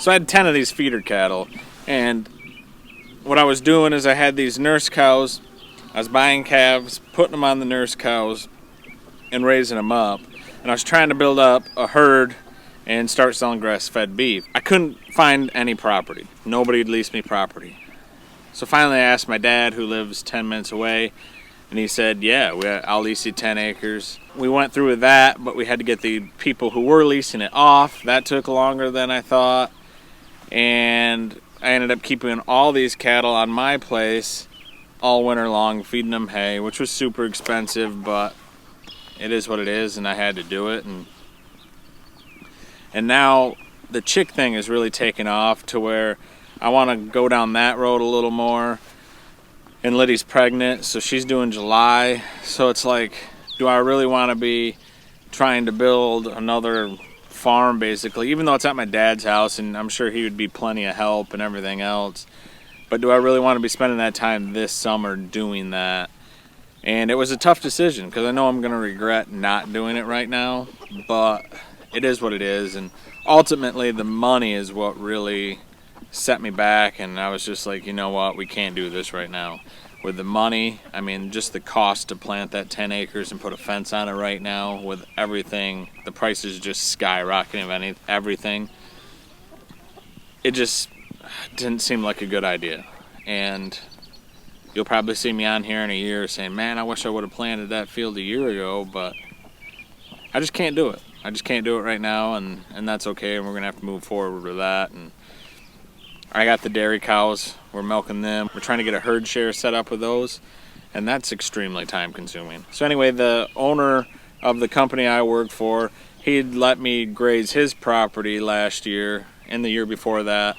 So I had 10 of these feeder cattle, and what I was doing is I had these nurse cows. I was buying calves, putting them on the nurse cows, and raising them up. And I was trying to build up a herd and start selling grass-fed beef. I couldn't find any property. Nobody would lease me property. So finally I asked my dad, who lives 10 minutes away, and he said, yeah, I'll lease you 10 acres. We went through with that, but we had to get the people who were leasing it off. That took longer than I thought. And I ended up keeping all these cattle on my place all winter long, feeding them hay, which was super expensive, but it is what it is, and I had to do it. And now the chick thing is really taken off to where I want to go down that road a little more. And Liddy's pregnant, so she's doing July. So it's like, do I really want to be trying to build another farm, basically, even though it's at my dad's house, and I'm sure he would be plenty of help and everything else. But do I really want to be spending that time this summer doing that? And it was a tough decision, because I know I'm going to regret not doing it right now, but it is what it is. And ultimately, the money is what really set me back, and I was just like, you know what, we can't do this right now. With the money, I mean, just the cost to plant that 10 acres and put a fence on it right now, with everything, the price is just skyrocketing of everything. It just didn't seem like a good idea. And you'll probably see me on here in a year saying, man, I wish I would have planted that field a year ago, but I just can't do it. I just can't do it right now, and that's okay, and we're going to have to move forward with that. And I got the dairy cows, we're milking them. We're trying to get a herd share set up with those, and that's extremely time consuming. So anyway, the owner of the company I worked for, he'd let me graze his property last year and the year before that,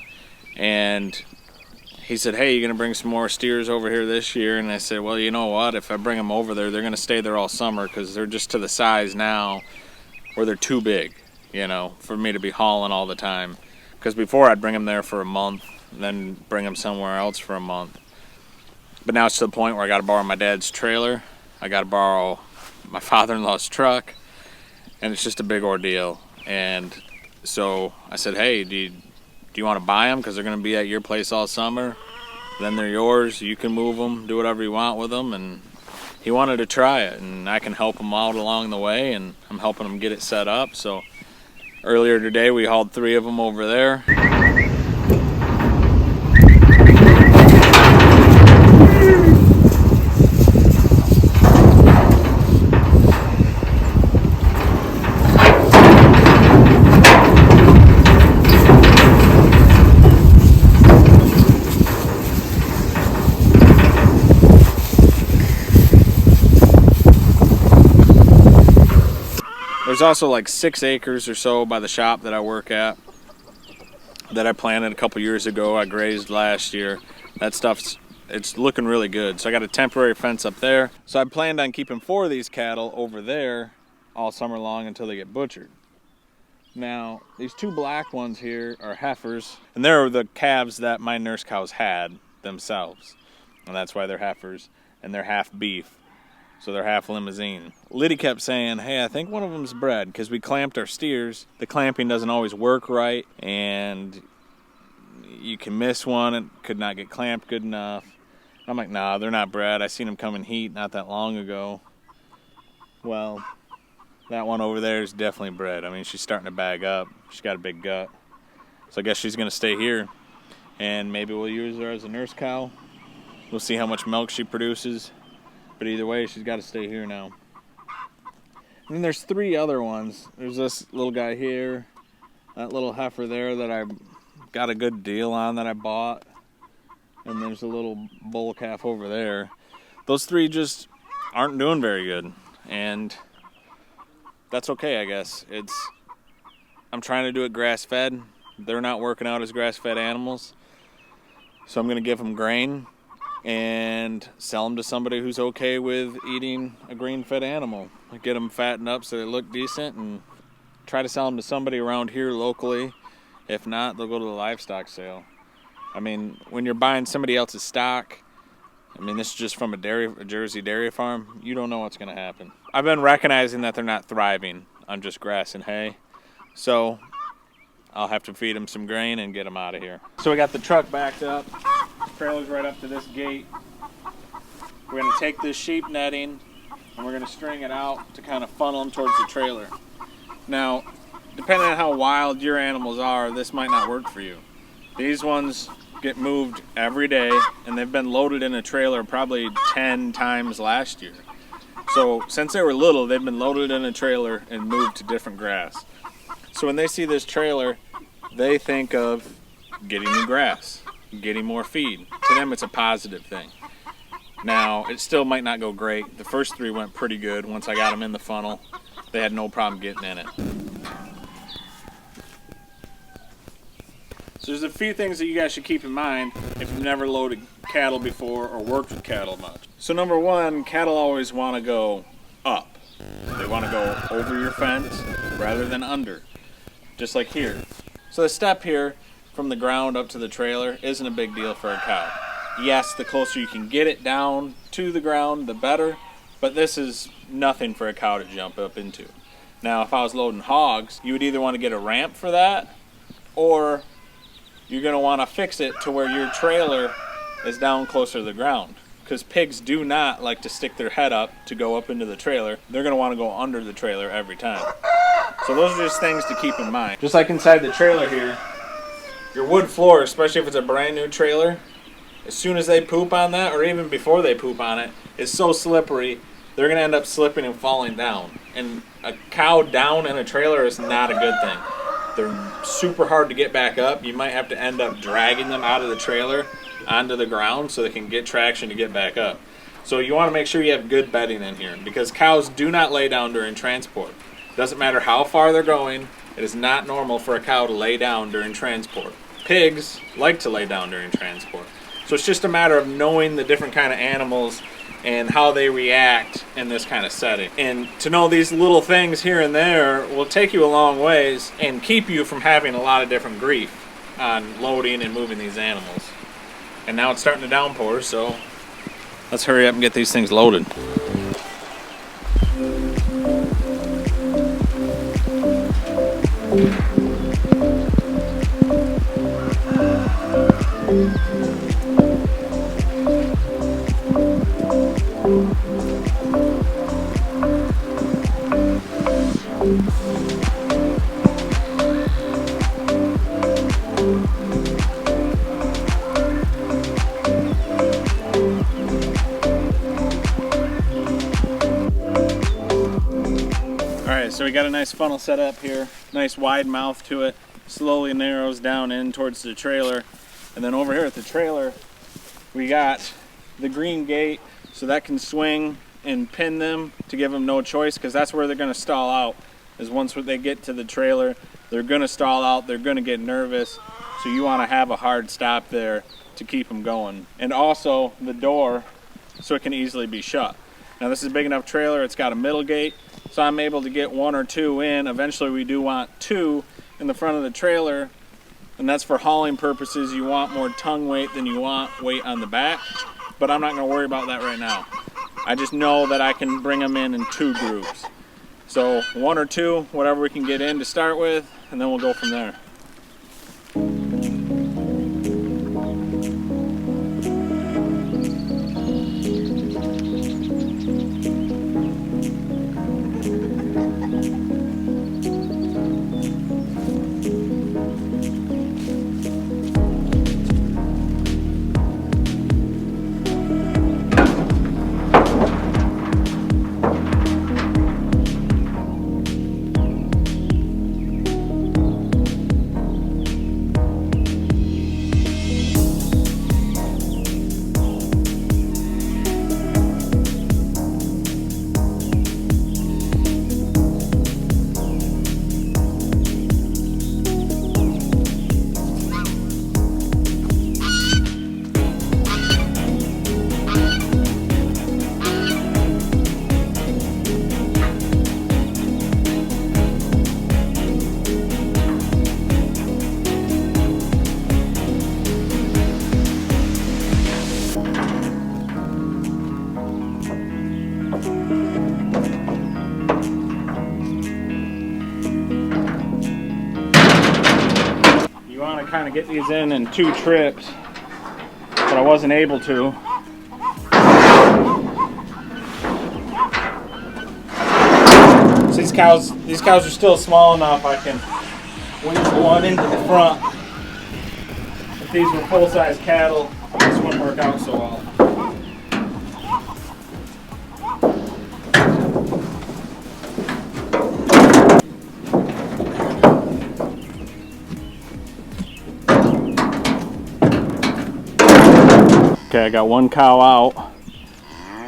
and he said, hey, you gonna bring some more steers over here this year? And I said, well, you know what, if I bring them over there, they're gonna stay there all summer, because they're just to the size now where they're too big, you know, for me to be hauling all the time. Because before I'd bring them there for a month, then bring them somewhere else for a month. But now it's to the point where I got to borrow my dad's trailer. I got to borrow my father-in-law's truck. And it's just a big ordeal. And so I said, hey, do you want to buy them? Because they're going to be at your place all summer. Then they're yours. You can move them, do whatever you want with them. And he wanted to try it. And I can help him out along the way. And I'm helping him get it set up. So earlier today, we hauled 3 of them over there. There's also like 6 acres or so by the shop that I work at that I planted a couple years ago. I grazed last year. That it's looking really good. So I got a temporary fence up there. So I planned on keeping 4 of these cattle over there all summer long until they get butchered. Now, these 2 black ones here are heifers, and they're the calves that my nurse cows had themselves. And that's why they're heifers, and they're half beef. So they're half limousine. Liddy kept saying, hey, I think one of them's bred, because we clamped our steers. The clamping doesn't always work right, and you can miss one. It could not get clamped good enough. I'm like, nah, they're not bred. I seen them come in heat not that long ago. Well, that one over there is definitely bred. I mean, she's starting to bag up. She's got a big gut. So I guess she's going to stay here, and maybe we'll use her as a nurse cow. We'll see how much milk she produces. But either way, she's got to stay here now. And then there's 3 other ones. There's this little guy here, that little heifer there that I got a good deal on that I bought, and there's a little bull calf over there. Those 3 just aren't doing very good, and that's okay, I guess. I'm trying to do it grass-fed. They're not working out as grass-fed animals, so I'm going to give them grain and sell them to somebody who's okay with eating a grain-fed animal. Get them fattened up so they look decent, and try to sell them to somebody around here locally. If not, they'll go to the livestock sale. I mean, when you're buying somebody else's stock, I mean, this is just from a Jersey dairy farm, you don't know what's going to happen. I've been recognizing that they're not thriving on just grass and hay. So I'll have to feed them some grain and get them out of here. So we got the truck backed up. Trailer's right up to this gate. We're going to take this sheep netting and we're going to string it out to kind of funnel them towards the trailer. Now, depending on how wild your animals are, this might not work for you. These ones get moved every day, and they've been loaded in a trailer probably 10 times last year. So since they were little, they've been loaded in a trailer and moved to different grass. So when they see this trailer, they think of getting new grass, getting more feed. To them, it's a positive thing. Now, it still might not go great. The first 3 went pretty good. Once I got them in the funnel, they had no problem getting in it. So there's a few things that you guys should keep in mind if you've never loaded cattle before or worked with cattle much. So number one, cattle always want to go up. They want to go over your fence rather than under, just like here. So the step here from the ground up to the trailer isn't a big deal for a cow. Yes, the closer you can get it down to the ground, the better, but this is nothing for a cow to jump up into. Now, if I was loading hogs, you would either want to get a ramp for that, or you're going to want to fix it to where your trailer is down closer to the ground. Because pigs do not like to stick their head up to go up into the trailer. They're going to want to go under the trailer every time. So those are just things to keep in mind. Just like inside the trailer here, your wood floor, especially if it's a brand new trailer, as soon as they poop on that, or even before they poop on it, it's so slippery, they're going to end up slipping and falling down. And a cow down in a trailer is not a good thing. They're super hard to get back up. You might have to end up dragging them out of the trailer onto the ground so they can get traction to get back up. So you want to make sure you have good bedding in here, because cows do not lay down during transport. Doesn't matter how far they're going, it is not normal for a cow to lay down during transport. Pigs like to lay down during transport. So it's just a matter of knowing the different kind of animals and how they react in this kind of setting. And to know these little things here and there will take you a long ways and keep you from having a lot of different grief on loading and moving these animals. And now it's starting to downpour, so let's hurry up and get these things loaded. So we got a nice funnel set up here, nice wide mouth to it, slowly narrows down in towards the trailer. And then over here at the trailer, we got the green gate, so that can swing and pin them to give them no choice, because that's where they're going to stall out, is once they get to the trailer, they're going to stall out, they're going to get nervous, so you want to have a hard stop there to keep them going. And also the door, so it can easily be shut. Now this is a big enough trailer, it's got a middle gate, so I'm able to get 1 or 2 in. Eventually we do want 2 in the front of the trailer, and that's for hauling purposes. You want more tongue weight than you want weight on the back, but I'm not going to worry about that right now. I just know that I can bring them in 2 groups. So 1 or 2, whatever we can get in to start with, and then we'll go from there. to get these in 2 trips, but I wasn't able to. So these cows are still small enough I can weave one into the front. If these were full-size cattle, this wouldn't work out so well. Okay, I got 1 cow out,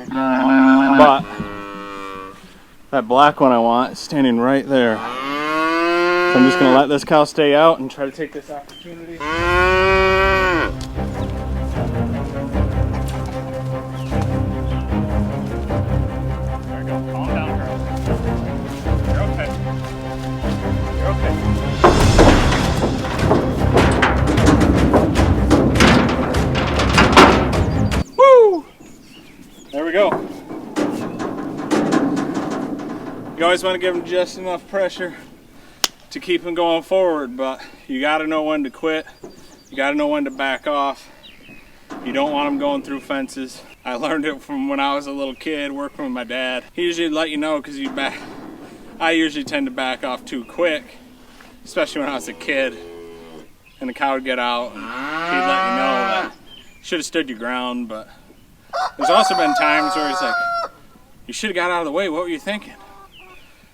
but that black one I want is standing right there. So I'm just gonna let this cow stay out and try to take this opportunity. There you go, calm down, girl. You're okay. You're okay. Woo! There we go. You always want to give them just enough pressure to keep them going forward, but you got to know when to quit. You got to know when to back off. You don't want them going through fences. I learned it from when I was a little kid working with my dad. He usually let you know because I usually tend to back off too quick, especially when I was a kid. And the cow would get out and he'd let you know that you should have stood your ground, but there's also been times where he's like, you should have got out of the way, what were you thinking?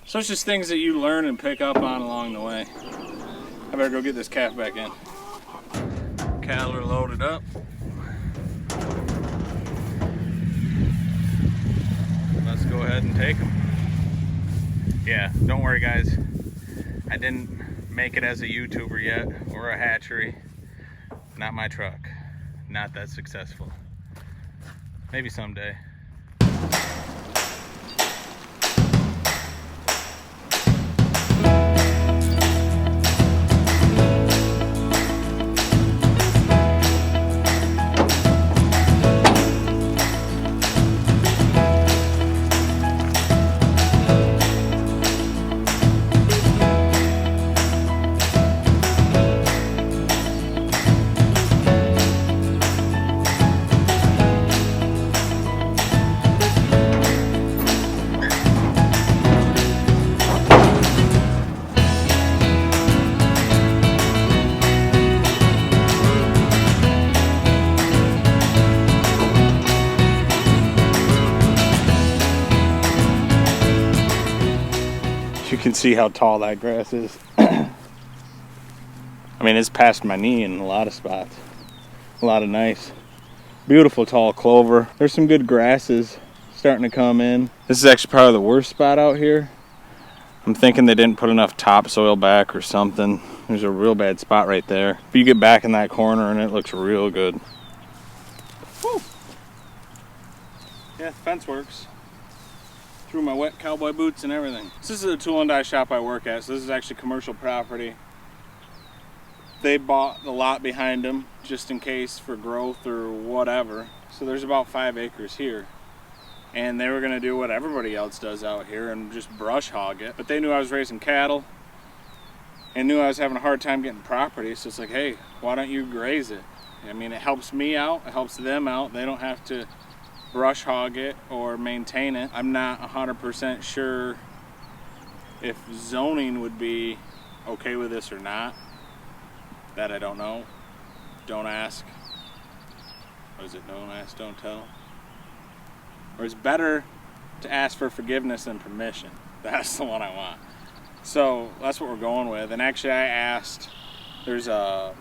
So it's just things that you learn and pick up on along the way. I better go get this calf back in. Cattle are loaded up. Let's go ahead and take them. Yeah, don't worry guys. I didn't make it as a YouTuber yet or a hatchery. Not my truck. Not that successful. Maybe someday. You can see how tall that grass is. I mean, it's past my knee in a lot of spots. A lot of nice, beautiful tall clover. There's some good grasses starting to come in. This is actually probably the worst spot out here. I'm thinking they didn't put enough topsoil back or something. There's a real bad spot right there. But you get back in that corner and it looks real good. Woo. Yeah, the fence works. Through my wet cowboy boots and everything. This is a tool and die shop I work at, so this is actually commercial property. They bought the lot behind them just in case for growth or whatever. So there's about 5 acres here. And they were gonna do what everybody else does out here and just brush hog it. But they knew I was raising cattle and knew I was having a hard time getting property. So it's like, hey, why don't you graze it? I mean, it helps me out, it helps them out. They don't have to brush hog it or maintain it. I'm not 100% sure if zoning would be okay with this or not. That I don't know. Don't ask. What is it? Don't ask, don't tell. Or it's better to ask for forgiveness than permission. That's the one I want. So that's what we're going with. And actually I asked, there's a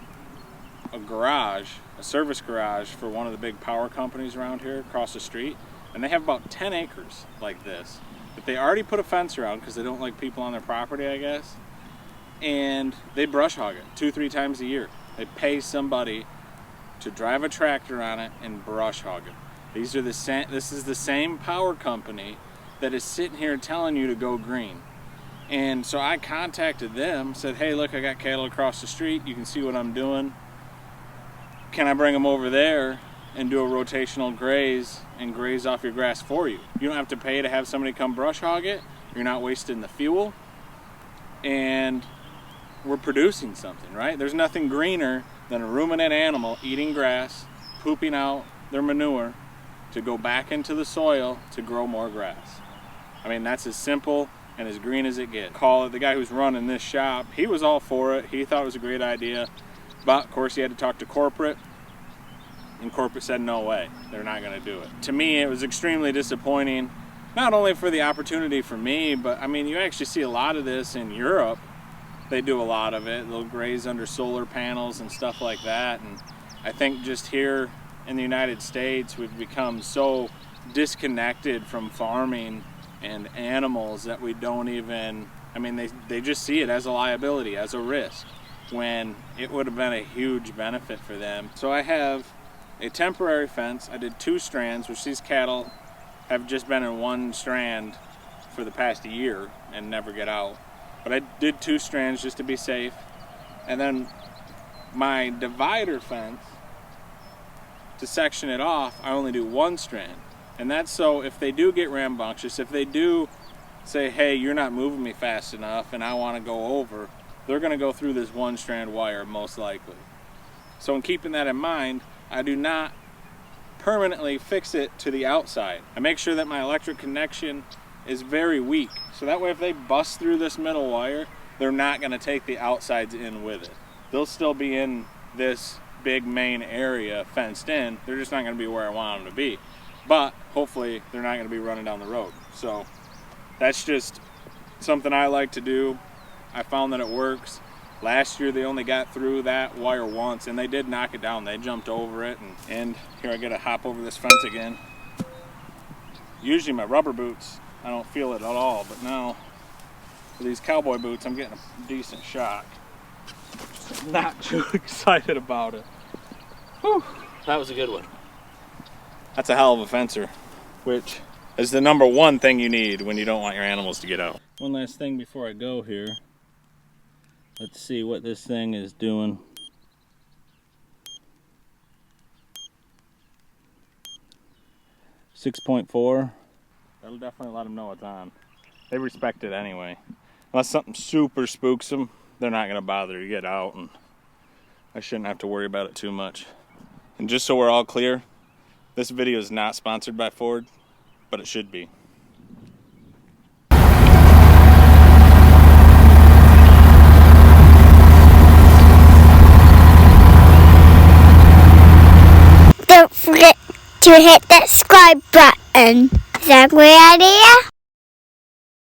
garage, a service garage for one of the big power companies around here across the street, and they have about 10 acres like this, but they already put a fence around because they don't like people on their property, I guess, and they brush hog it 2-3 times a year. They pay somebody to drive a tractor on it and brush hog it. These are the same. This is the same power company that is sitting here telling you to go green. And so I contacted them, said, hey, look, I got cattle across the street, you can see what I'm doing. Can I bring them over there and do a rotational graze and graze off your grass for you? You don't have to pay to have somebody come brush hog it. You're not wasting the fuel. And we're producing something, right? There's nothing greener than a ruminant animal eating grass, pooping out their manure to go back into the soil to grow more grass. I mean, that's as simple and as green as it gets. Call it, the guy who's running this shop, he was all for it. He thought it was a great idea. But of course he had to talk to corporate, and corporate said no way, they're not going to do it. To me, it was extremely disappointing, not only for the opportunity for me, but I mean, you actually see a lot of this in Europe. They do a lot of it. They'll graze under solar panels and stuff like that. And I think just here in the United States, we've become so disconnected from farming and animals that we don't even, I mean, they just see it as a liability, as a risk, when it would have been a huge benefit for them. So I have a temporary fence. I did 2 strands, which these cattle have just been in 1 strand for the past year and never get out. But I did 2 strands just to be safe. And then my divider fence, to section it off, I only do 1 strand. And that's so if they do get rambunctious, if they do say, hey, you're not moving me fast enough and I want to go over, they're going to go through this 1 strand wire most likely. So in keeping that in mind, I do not permanently fix it to the outside. I make sure that my electric connection is very weak. So that way if they bust through this middle wire, they're not going to take the outsides in with it. They'll still be in this big main area fenced in. They're just not going to be where I want them to be. But hopefully they're not going to be running down the road. So that's just something I like to do. I found that it works. Last year they only got through that wire once and they did knock it down. They jumped over it and here I gotta hop over this fence again. Usually my rubber boots, I don't feel it at all, but now with these cowboy boots I'm getting a decent shock. Not too excited about it. Whew, That was a good one. that's a hell of a fencer, which is the #1 thing you need when you don't want your animals to get out. One last thing before I go here. Let's see what this thing is doing. 6.4. That'll definitely let them know it's on. They respect it anyway. Unless something super spooks them, they're not gonna bother to get out, and I shouldn't have to worry about it too much. And just so we're all clear, this video is not sponsored by Ford, but it should be. Don't forget to hit that subscribe button. Is that a great idea?